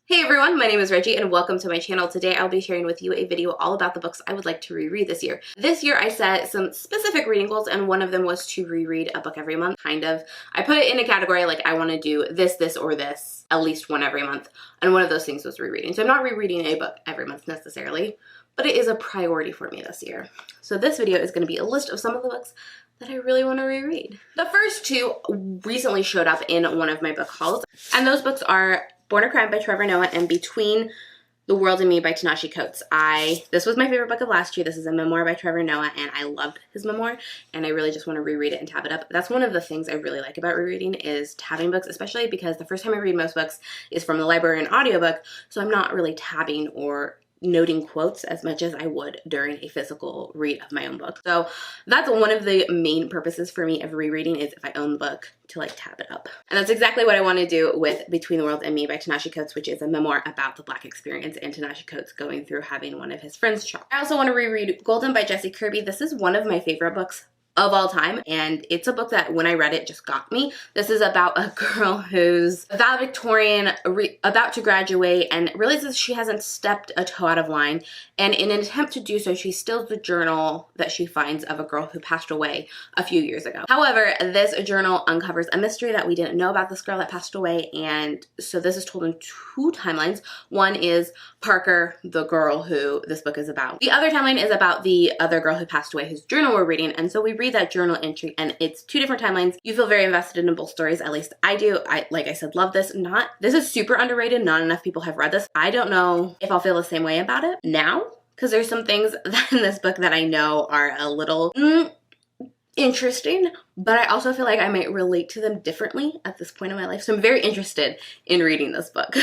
Hey everyone, my name is Reggie and welcome to my channel. Today I'll be sharing with you a video all about the books I would like to reread this year. This year I set some specific reading goals and one of them was to reread a book every month, kind of. I put it in a category like I want to do this, this, or this, at least one every month. And one of those things was rereading. So I'm not rereading a book every month necessarily, but it is a priority for me this year. So this video is going to be a list of some of the books that I really want to reread. The first two recently showed up in one of my book hauls, and those books are Born a Crime by Trevor Noah and Between the World and Me by Ta-Nehisi Coates. This was my favorite book of last year. This is a memoir by Trevor Noah and I loved his memoir and I really just want to reread it and tab it up. That's one of the things I really like about rereading is tabbing books, especially because the first time I read most books is from the library and audiobook, so I'm not really tabbing or noting quotes as much as I would during a physical read of my own book. So that's one of the main purposes for me of rereading is if I own the book to like tab it up. And that's exactly what I want to do with Between the World and Me by Ta-Nehisi Coates, which is a memoir about the Black experience and Ta-Nehisi Coates going through having one of his friends shot. I also want to reread Golden by Jessie Kirby. This is one of my favorite books of all time, and it's a book that when I read it just got me. This is about a girl who's a valedictorian about to graduate and realizes she hasn't stepped a toe out of line, and in an attempt to do so she steals the journal that she finds of a girl who passed away a few years ago. However, this journal uncovers a mystery that we didn't know about this girl that passed away, and so this is told in two timelines. One is Parker, the girl who this book is about. The other timeline is about the other girl who passed away whose journal we're reading, and so we read that journal entry and it's two different timelines. You feel very invested in both stories, at least I do. Like I said, love this. This is super underrated. Not enough people have read this. I don't know if I'll feel the same way about it now, because there's some things that in this book that I know are a little interesting, but I also feel like I might relate to them differently at this point in my life. So I'm very interested in reading this book.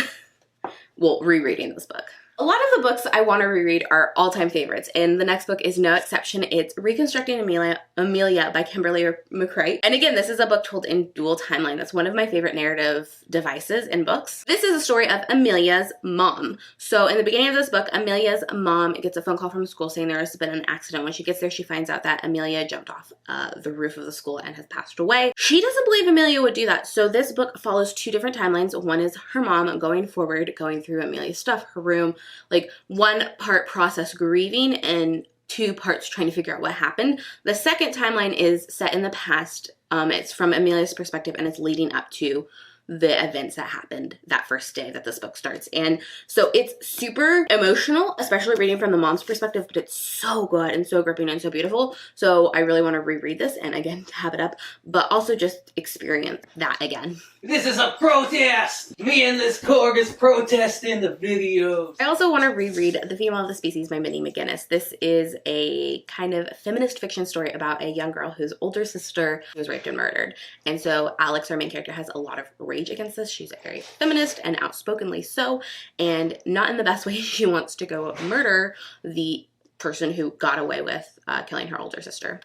Well, rereading this book. A lot of the books I want to reread are all-time favorites, and the next book is no exception. It's Reconstructing Amelia by Kimberly McCrae. And again, this is a book told in dual timeline. That's one of my favorite narrative devices in books. This is a story of Amelia's mom. So in the beginning of this book, Amelia's mom gets a phone call from school saying there has been an accident. When she gets there, she finds out that Amelia jumped off the roof of the school and has passed away. She doesn't believe Amelia would do that. So this book follows two different timelines. One is her mom going forward, going through Amelia's stuff, her room, like one part process grieving and two parts trying to figure out what happened. The second timeline is set in the past. It's from Amelia's perspective and it's leading up to the events that happened that first day that this book starts. And so it's super emotional, especially reading from the mom's perspective, but it's so good and so gripping and so beautiful. So I really want to reread this and again tab it up, but also just experience that again. This is a protest! Me and this Korg is protesting the videos. I also want to reread The Female of the Species by Minnie McGinnis. This is a kind of feminist fiction story about a young girl whose older sister was raped and murdered. And so Alex, our main character, has a lot of rage against this. She's a very feminist and outspokenly so, and not in the best way. She wants to go murder the person who got away with killing her older sister.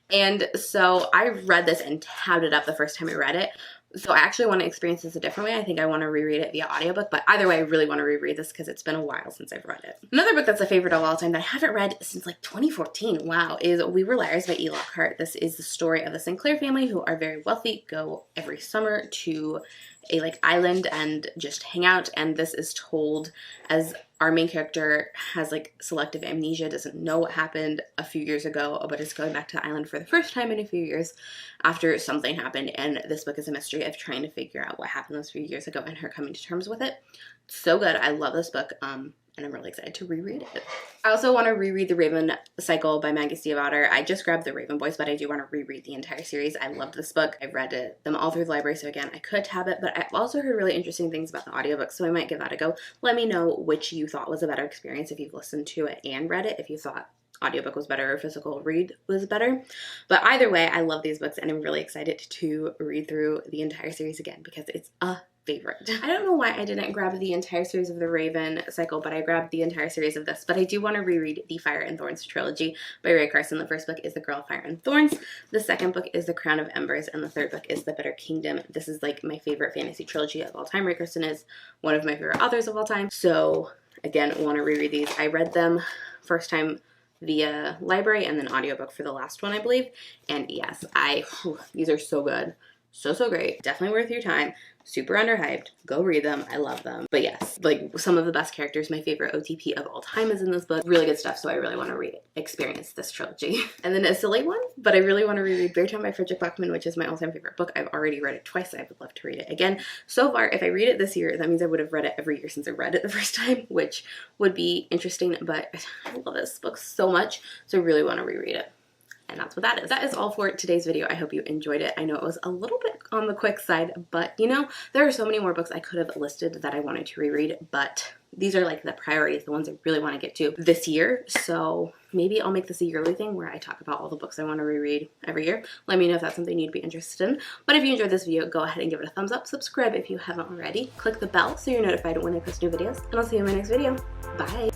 And so I read this and tabbed it up the first time I read it. So I actually want to experience this a different way. I think I want to reread it via audiobook, but either way, I really want to reread this because it's been a while since I've read it. Another book that's a favorite of all time that I haven't read since like 2014, wow, is We Were Liars by E. Lockhart. This is the story of the Sinclair family who are very wealthy, go every summer to a like island and just hang out, and this is told as our main character has like selective amnesia, doesn't know what happened a few years ago, but is going back to the island for the first time in a few years after something happened, and this book is a mystery of trying to figure out what happened those few years ago and her coming to terms with it. So good. I love this book. And I'm really excited to reread it. I also want to reread The Raven Cycle by Maggie Stiefvater. I just grabbed The Raven Boys, but I do want to reread the entire series. I loved this book. I've read them all through the library, so again, I could tab it, but I've also heard really interesting things about the audiobook, so I might give that a go. Let me know which you thought was a better experience if you've listened to it and read it, if you thought audiobook was better or physical read was better. But either way, I love these books and I'm really excited to read through the entire series again because it's a favorite. I don't know why I didn't grab the entire series of the Raven Cycle, but I grabbed the entire series of this. But I do want to reread the Fire and Thorns trilogy by Ray Carson. The first book is The Girl of Fire and Thorns. The second book is The Crown of Embers. And the third book is The Bitter Kingdom. This is like my favorite fantasy trilogy of all time. Ray Carson is one of my favorite authors of all time. So again, want to reread these. I read them first time via library and then audiobook for the last one, I believe. And yes, these are so good. So great. Definitely worth your time. super underhyped. Go read them. I love them. But yes, like some of the best characters, my favorite OTP of all time is in this book. Really good stuff, so I really want to experience this trilogy. And then a silly one, but I really want to reread Bear Town by Friend Buchman, which is my all-time favorite book. I've already read it twice. I would love to read it again. So far, if I read it this year, that means I would have read it every year since I read it the first time, which would be interesting, but I love this book so much, so I really want to reread it. And that's what that is. That is all for today's video. I hope you enjoyed it. I know it was a little bit on the quick side, but you know, there are so many more books I could have listed that I wanted to reread, but these are like the priorities, the ones I really want to get to this year. So maybe I'll make this a yearly thing where I talk about all the books I want to reread every year. Let me know if that's something you'd be interested in. But if you enjoyed this video, go ahead and give it a thumbs up. Subscribe if you haven't already. Click the bell so you're notified when I post new videos. And I'll see you in my next video. Bye!